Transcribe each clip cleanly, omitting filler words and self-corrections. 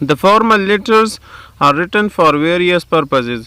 The formal letters are written for various purposes.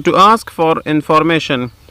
To ask for information,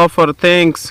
offer thanks,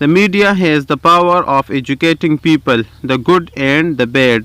The media has the power of educating people, the good and the bad.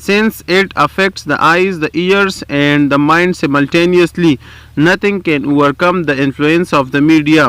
Since it affects the eyes, the ears and the mind simultaneously, nothing can overcome the influence of the media.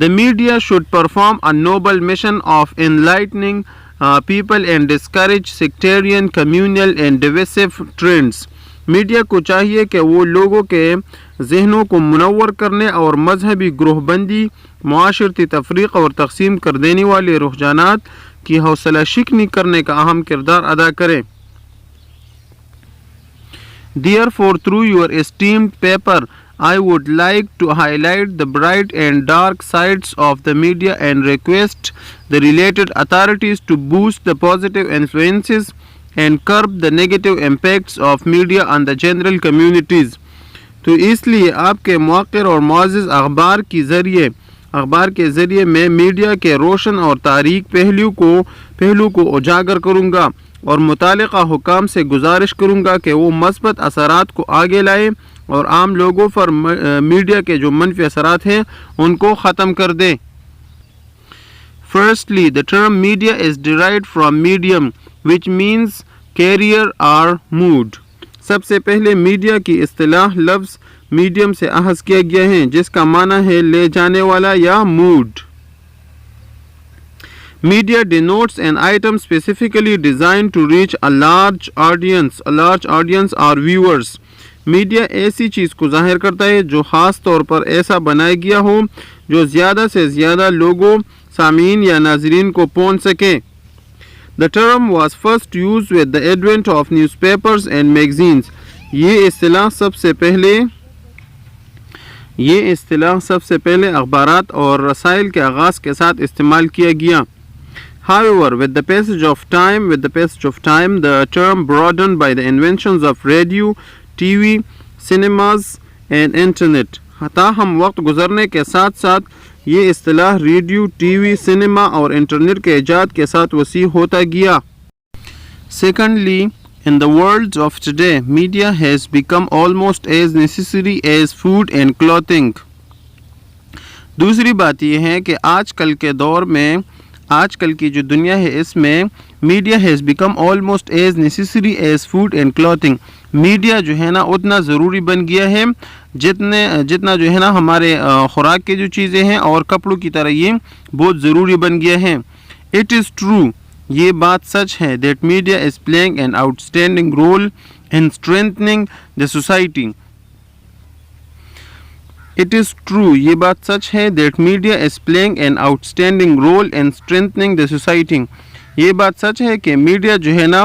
The media should perform a noble mission of enlightening people and discourage sectarian, communal and divisive trends. Media کو چاہیے کہ وہ لوگوں کے ذہنوں کو منور کرنے اور مذہبی گروہ بندی، معاشرتی تفریق اور تقسیم کر دینے والے رجحانات کی حوصلہ شکنی کرنے کا اہم کردار ادا کرے. Therefore, through your esteemed paper, I would like to highlight the bright and dark sides of the media and request the related authorities to boost the positive influences and curb the negative impacts of media on the general communities. تو اس لیے آپ کے موقر اور معزز اخبار کے ذریعے میں میڈیا کے روشن اور تاریک پہلو کو اجاگر کروں گا اور متعلقہ حکام سے گزارش کروں گا کہ وہ مثبت اثرات کو آگے لائیں اور عام لوگوں پر میڈیا کے جو منفی اثرات ہیں ان کو ختم کر دیں. Firstly, the term media is derived from medium, which means carrier or mood. سب سے پہلے میڈیا کی اصطلاح لفظ میڈیم سے اخذ کیا گیا ہے جس کا معنی ہے لے جانے والا یا mood. Media denotes an item specifically designed to reach a large audience or viewers. Media ایسی چیز کو ظاہر کرتا ہے جو خاص طور پر ایسا بنایا گیا ہو جو زیادہ سے زیادہ لوگوں، سامعین یا ناظرین کو پہنچ سکے. The term was first used with the advent of newspapers and magazines. یہ اصطلاح سب سے پہلے اخبارات اور رسائل کے آغاز کے ساتھ استعمال کیا گیا. However, with the passage of time, the term broadened by the inventions of radio, TV, cinemas and internet. تاہم وقت گزرنے کے ساتھ ساتھ یہ اصطلاح ریڈیو، ٹی وی، سنیما اور انٹرنیٹ کے ایجاد کے ساتھ وسیع ہوتا گیا. Secondly, in the world of today, media has become almost as necessary as food and clothing. دوسری بات یہ ہے کہ آج کل کے دور میں، آج کل کی جو دنیا ہے اس میں media has become almost as necessary as food and clothing. Media جو ہے نا اتنا ضروری بن گیا ہے جتنا جو ہے نا ہمارے خوراک کی جو چیزیں ہیں اور کپڑوں کی طرح یہ بہت ضروری بن گیا ہے. It is true, یہ بات سچ ہے that media is playing an outstanding role in strengthening the society. It is true, یہ بات سچ ہے that media is playing an outstanding role in strengthening the society. یہ بات سچ ہے کہ میڈیا جو ہے نا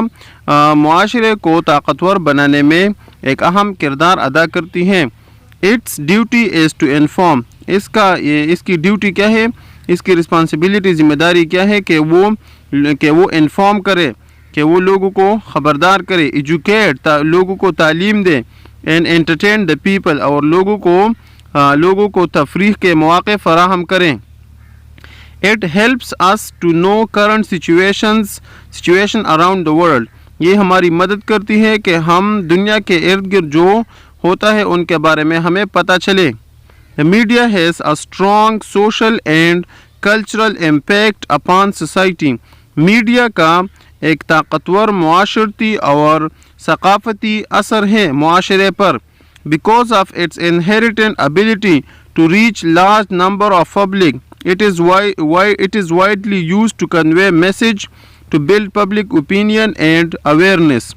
معاشرے کو طاقتور بنانے میں ایک اہم کردار ادا کرتی ہے. Its duty is to inform. اس کی ڈیوٹی کیا ہے، اس کی رسپانسبلٹی، ذمہ داری کیا ہے کہ وہ انفارم کرے، کہ وہ لوگوں کو خبردار کرے، ایجوکیٹ، لوگوں کو تعلیم دے، اینڈ انٹرٹین دا پیپل، اور لوگوں کو تفریح کے مواقع فراہم کریں. It helps us to know current situation around the world. یہ ہماری مدد کرتی ہے کہ ہم دنیا کے ارد گرد جو ہوتا ہے ان کے بارے میں ہمیں پتہ چلے. The media has a strong social and cultural impact upon society. Media کا ایک طاقتور معاشرتی اور ثقافتی اثر ہے معاشرے پر. Because of its inherent ability to reach large number of public, it is widely used to convey message, to build public opinion and awareness.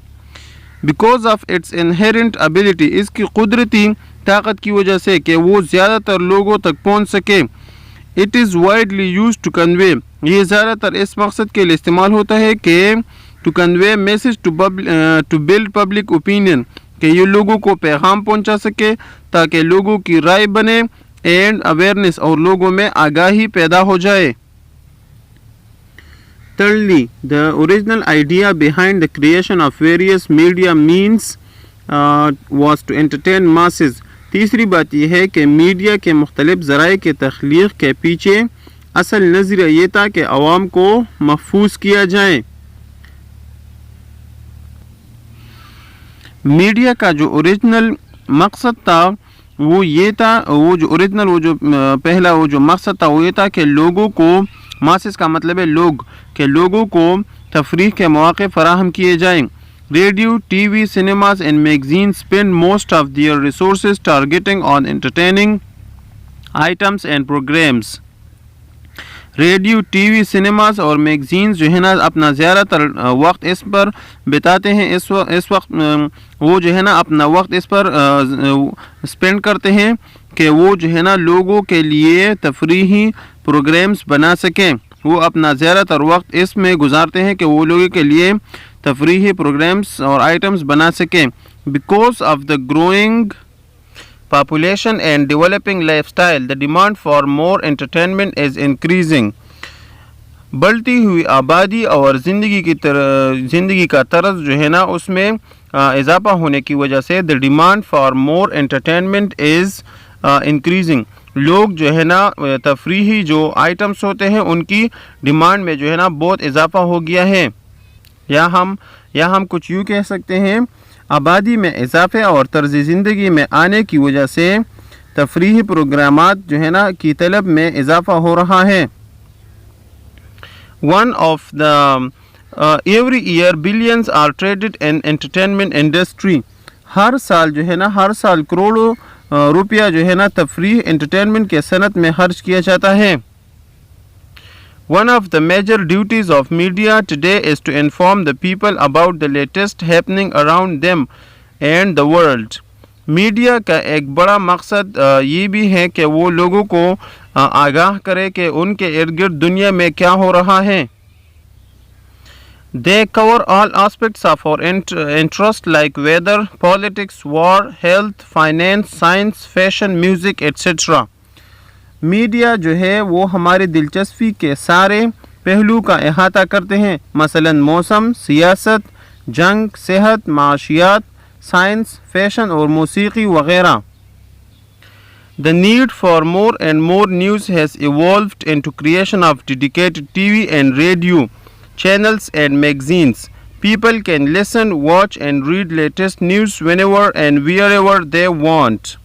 Because of its inherent ability, اس کی قدرتی طاقت کی وجہ سے کہ وہ زیادہ تر لوگوں تک پہنچ سکے. It is widely used to convey. یہ زیادہ تر اس مقصد کے لیے استعمال ہوتا ہے کہ to convey message to build public opinion, کہ یہ لوگوں کو پیغام پہنچا سکے تاکہ لوگوں کی رائے بنے، اینڈ اویئرنیس، اور لوگوں میں آگاہی پیدا ہو جائے. Thirdly, the original idea behind the creation of various media means was to entertain masses. تیسری بات یہ ہے کہ میڈیا کے مختلف ذرائع کے تخلیق کے پیچھے اصل نظریہ یہ تھا کہ عوام کو محفوظ کیا جائے. میڈیا کا جو اوریجنل مقصد تھا وہ یہ تھا، پہلا مقصد تھا وہ یہ تھا کہ لوگوں کو، ماسس کا مطلب ہے لوگ، کہ لوگوں کو تفریح کے مواقع فراہم کیے جائیں. Radio, T V, cinemas and magazine spend most of their resources targeting on entertaining items and programs. Radio, T V, cinemas اور میگزینز جو ہے نا اپنا زیادہ تر وقت اس پر بتاتے ہیں. اس وقت وہ جو ہے نا اپنا وقت اس پر اسپینڈ کرتے ہیں کہ وہ جو ہے نا لوگوں کے لیے تفریحی پروگرامز بنا سکیں. وہ اپنا زیادہ تر وقت اس میں گزارتے ہیں کہ وہ لوگوں کے لیے تفریحی پروگرامز اور آئٹمز بنا سکیں. Because of the growing population and developing lifestyle, the demand for more entertainment is increasing. بڑھتی ہوئی آبادی اور زندگی کا طرز جو ہے نا اس میں اضافہ ہونے کی وجہ سے the demand for more entertainment is increasing. لوگ جو ہے نا تفریحی جو آئٹمس ہوتے ہیں ان کی ڈیمانڈ میں جو ہے نا بہت اضافہ ہو گیا ہے. یا ہم کچھ یوں کہہ سکتے ہیں آبادی میں اضافے اور طرز زندگی میں آنے کی وجہ سے تفریحی پروگرامات جو ہے نا کی طلب میں اضافہ ہو رہا ہے. One of the every year billions are traded in entertainment industry. ہر سال کروڑوں روپیہ جو ہے نا تفریح انٹرٹینمنٹ کے صنعت میں خرچ کیا جاتا ہے. One of the major duties of media today is to inform the people about the latest happening around them and the world. Media کا ایک بڑا مقصد یہ بھی ہے کہ وہ لوگوں کو آگاہ کرے کہ ان کے ارد گرد دنیا میں کیا ہو رہا ہے. They cover all aspects of our interest like weather, politics, war, health, finance, science, fashion, music, etc. Media جو ہے وہ ہماری دلچسپی کے سارے پہلو کا احاطہ کرتے ہیں، مثلا موسم، سیاست، جنگ، صحت، معاشیات، سائنس، فیشن اور موسیقی وغیرہ. The need for more and more news has evolved into creation of dedicated TV and radio channels and magazines. People can listen, watch and read latest news whenever and wherever they want.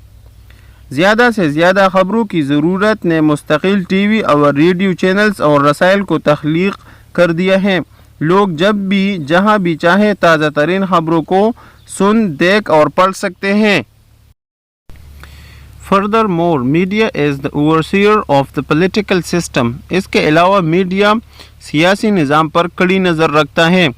زیادہ سے زیادہ خبروں کی ضرورت نے مستقل T V اور radio channels اور رسائل کو تخلیق کر دیا ہے. لوگ جب بھی جہاں بھی چاہیں تازہ ترین خبروں کو سن، دیکھ اور پڑھ سکتے ہیں. Furthermore, media is the overseer of the political system. اس کے علاوہ میڈیا سیاسی نظام پر کڑی نظر رکھتا ہے.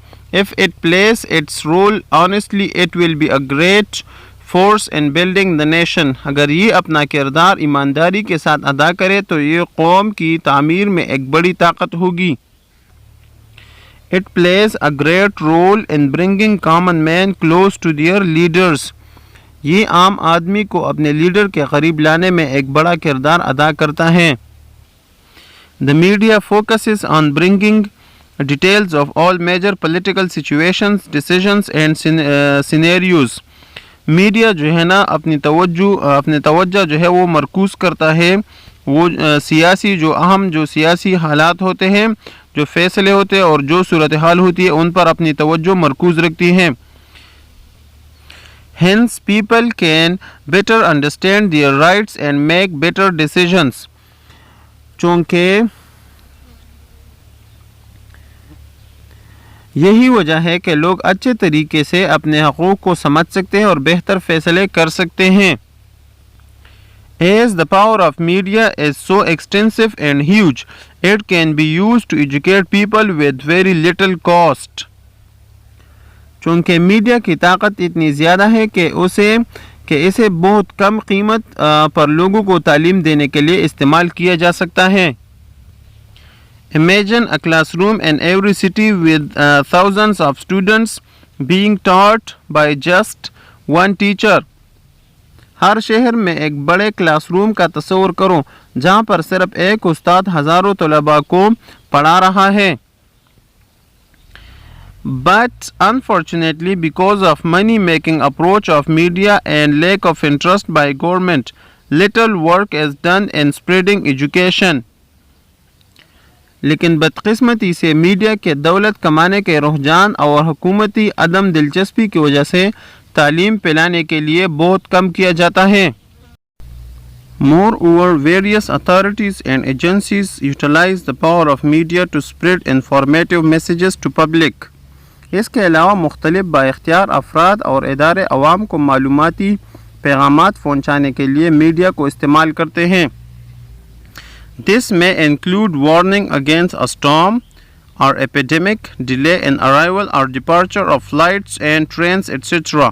If it plays its role honestly, it will be a great force in building the nation. اگر یہ اپنا کردار ایمانداری کے ساتھ ادا کرے تو یہ قوم کی تعمیر میں ایک بڑی طاقت ہوگی. It plays a great role in bringing common man close to their leaders. یہ عام آدمی کو اپنے لیڈر کے قریب لانے میں ایک بڑا کردار ادا کرتا ہے. The media focuses on bringing details of all major political situations, decisions and scenarios. Media جو ہے نا اپنی توجہ جو ہے وہ مرکوز کرتا ہے وہ اہم سیاسی حالات ہوتے ہیں، جو فیصلے ہوتے ہیں اور جو صورتحال ہوتی ہے ان پر اپنی توجہ مرکوز رکھتی ہے. Hence people can better understand their rights and make better decisions. چونکہ یہی وجہ ہے کہ لوگ اچھے طریقے سے اپنے حقوق کو سمجھ سکتے ہیں اور بہتر فیصلے کر سکتے ہیں. As the power of media is so extensive and huge, it can be used to educate people with very little cost. چونکہ میڈیا کی طاقت اتنی زیادہ ہے کہ اسے بہت کم قیمت پر لوگوں کو تعلیم دینے کے لیے استعمال کیا جا سکتا ہے. Imagine a classroom in every city with thousands of students being taught by just one teacher. ہر شہر میں ایک بڑے کلاس روم کا تصور کرو جہاں پر صرف ایک استاد ہزاروں طلباء کو پڑھا رہا ہے. But unfortunately, because of money-making approach of media and lack of interest by government, little work is done in spreading education. لیکن بدقسمتی سے میڈیا کے دولت کمانے کے رجحان اور حکومتی عدم دلچسپی کی وجہ سے تعلیم پھیلانے کے لیے بہت کم کیا جاتا ہے. Moreover, various authorities and agencies utilize the power of media to spread informative messages to public. اس کے علاوہ مختلف بااختیار افراد اور ادارے عوام کو معلوماتی پیغامات پہنچانے کے لیے میڈیا کو استعمال کرتے ہیں. This may include warning against a storm or epidemic, delay in arrival or departure of flights and trains, etc.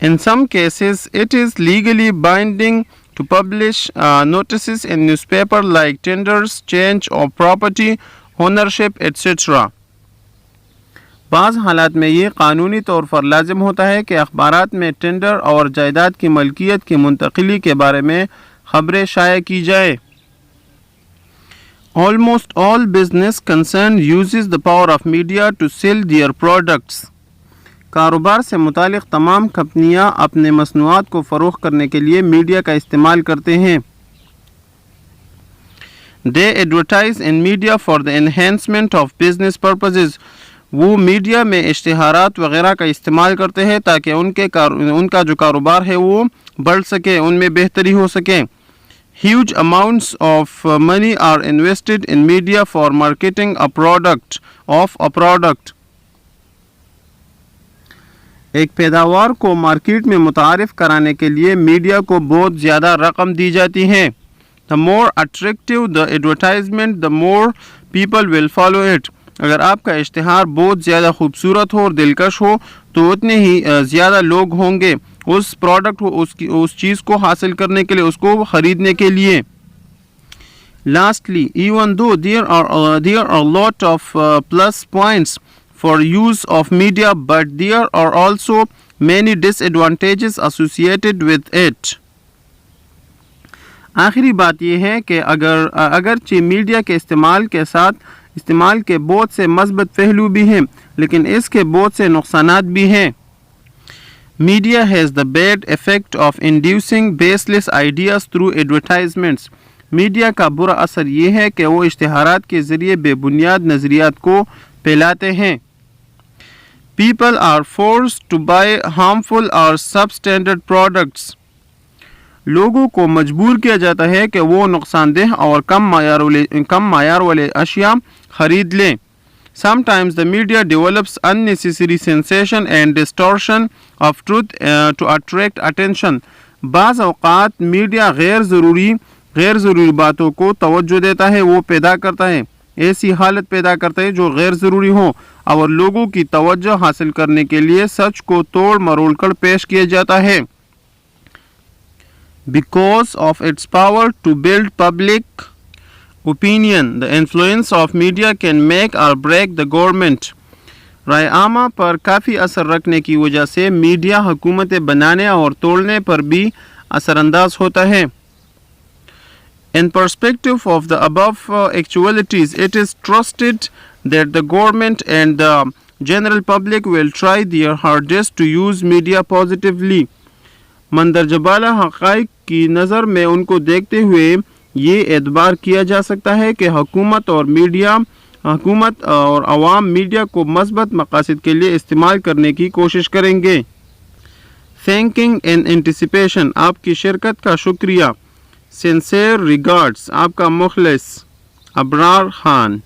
In some cases, it is legally binding to publish notices in newspaper like tenders, change of property, ownership, etc. بعض حالات میں یہ قانونی طور پر لازم ہوتا ہے کہ اخبارات میں ٹینڈر اور جائیداد کی ملکیت کی منتقلی کے بارے میں خبریں شائع کی جائے. Almost all business concern uses the power of media to sell their products. کاروبار سے متعلق تمام کمپنیاں اپنے مصنوعات کو فروخت کرنے کے لیے میڈیا کا استعمال کرتے ہیں. They advertise in media for the enhancement of business purposes. وہ میڈیا میں اشتہارات وغیرہ کا استعمال کرتے ہیں تاکہ ان کا جو کاروبار ہے وہ بڑھ سکے، ان میں بہتری ہو سکے. Huge amounts of money are invested in media for marketing a product. ایک پیداوار کو مارکیٹ میں متعارف کرانے کے لیے میڈیا کو بہت زیادہ رقم دی جاتی ہے. The more attractive the advertisement, the more people will follow it. اگر آپ کا اشتہار بہت زیادہ خوبصورت ہو اور دلکش ہو تو اتنے ہی زیادہ لوگ ہوں گے اس پروڈکٹ اس چیز کو حاصل کرنے کے لیے، اس کو خریدنے کے لیے. Lastly, even though there are a lot of plus points for use of media, but there are also many disadvantages associated with it. آخری بات یہ ہے کہ اگرچہ میڈیا کے استعمال کے بہت سے مثبت پہلو بھی ہیں لیکن اس کے بہت سے نقصانات بھی ہیں. Media has the bad effect of inducing baseless ideas through advertisements. Media کا برا اثر یہ ہے کہ وہ اشتہارات کے ذریعے بے بنیاد نظریات کو پھیلاتے ہیں. People are forced to buy harmful or substandard products. لوگوں کو مجبور کیا جاتا ہے کہ وہ نقصان دہ اور کم معیار والے اشیاء خرید لیں. Sometimes the media develops unnecessary sensation and distortion of truth to attract attention. بعض اوقات میڈیا غیر ضروری باتوں کو توجہ دیتا ہے، وہ پیدا کرتا ہے ایسی حالت پیدا کرتا ہے جو غیر ضروری ہو اور لوگوں کی توجہ حاصل کرنے کے لیے سچ کو توڑ مروڑ کر پیش کیا جاتا ہے. Because of its power to build public opinion, the influence of media can make or break the government. رائے عامہ پر کافی اثر رکھنے کی وجہ سے میڈیا حکومتیں بنانے اور توڑنے پر بھی اثر انداز ہوتا ہے. In perspective of the above actualities, it is trusted that the government and the general public will try their hardest to use media positively. مندرجہ بالا حقائق کی نظر میں ان کو دیکھتے ہوئے یہ اعتبار کیا جا سکتا ہے کہ حکومت اور عوام میڈیا کو مثبت مقاصد کے لیے استعمال کرنے کی کوشش کریں گے. Thanking in anticipation. آپ کی شرکت کا شکریہ. Sincere regards. آپ کا مخلص ابرار خان.